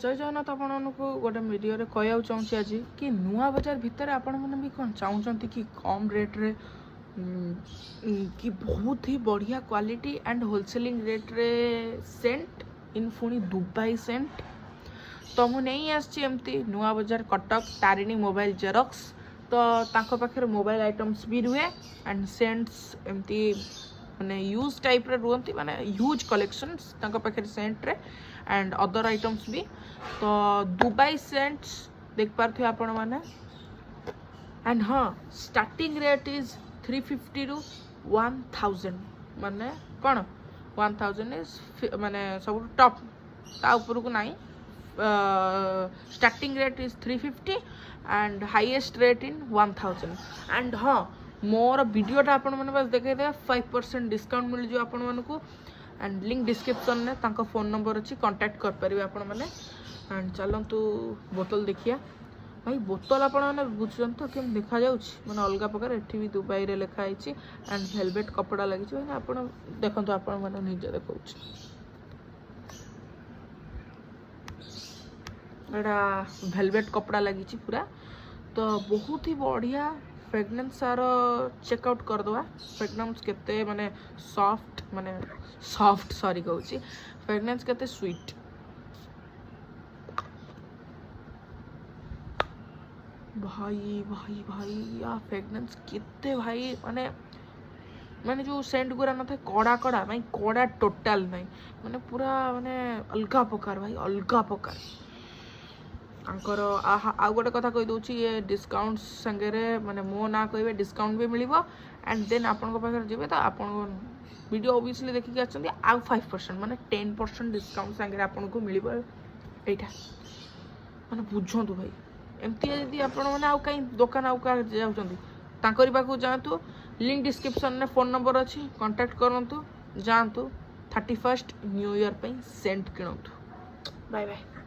जय जगन्नाथ आपको गोटे वीडियो कहूँ चाहूँगी आज कि नुआ बजार भितर आपण मैंने भी कौन चाहते कि कम रेट रे कि बहुत ही बढ़िया क्वालिटी एंड होलसेलिंग रेट रे सेंट इन पुणी दुबई सेंट तो मुझे नहीं आमती नुआ बजार कटक तारिणी मोबाइल जेरक्स तो तांको पाखे मोबाइल आइटम्स भी रुहे एंड सेंट्स एमती माने यूज टाइप रे रुहंती माने ह्यूज कलेक्शंस तांको पाखे सेंट रे एंड अदर आइटम्स भी तो दुबई सेंट्स देख पार्थे आपण माने एंड हाँ स्टार्टिंग रेट इज 350 रु 1000 माने कौन 1000 इज माने सब टॉप ता ऊपर को नहीं starting rate is 350 and highest rate in 1000 and हाँ मोर वीडियोटा आपण मैंने बस देखे 5% डिस्काउंट मिल जो आपण मानक एंड लिंक डिस्क्रिप्शन में तांको फोन नंबर अच्छी कांटेक्ट कर पारे आपण मैंने एंड चलतु बोतल देखिया भाई बोतल आपण मैंने बुझुन तो केम देखा जाउछ माने अलग प्रकार एठी भी दुबई रे लिखा आइछि एंड वेलवेट कपड़ा लागि छै भाई आपण देखंतु आपण माने निजे देखौछ एटा वेलवेट कपड़ा लागि छै पूरा तो बहुत ही बढ़िया फ्रेगनेंस सार चेकआउट कर दवा फ्रेगनेंस केते माने सॉफ्ट सॉरी कहूँ फ्रेगनेंस केते स्वीट भाई भाई भाई या फ्रेगनेंस केते भाई माने माने जो सेंट गुरा न था कड़ा कड़ा भाई कड़ा टोटल नहीं माने पूरा माने अलगा प्रकार भाई अलगा प्रकार आंकर आउ गोटे कथा कही दूची ये डिस्काउंट संगे माने मो ना कहबे डिस्काउंट भी मिलिबो एंड देन आपन को पाखर जेबे तो आपन वीडियो ऑब्वियसली देखि आछंदी आउ 5% माने 10% डिस्काउंट संगे आपन को मिलिबो एटा माने बुझंतु भाई एमती यदि आपन माने आउ काई दुकान आउ का जाउछंदी तांकरी पाखु जातु लिंक डिस्क्रिप्शन में फोन नंबर अच्छी कांटेक्ट करंतु जानतु 31 न्यू ईयर पे सेंट किणंतु बाय बाय।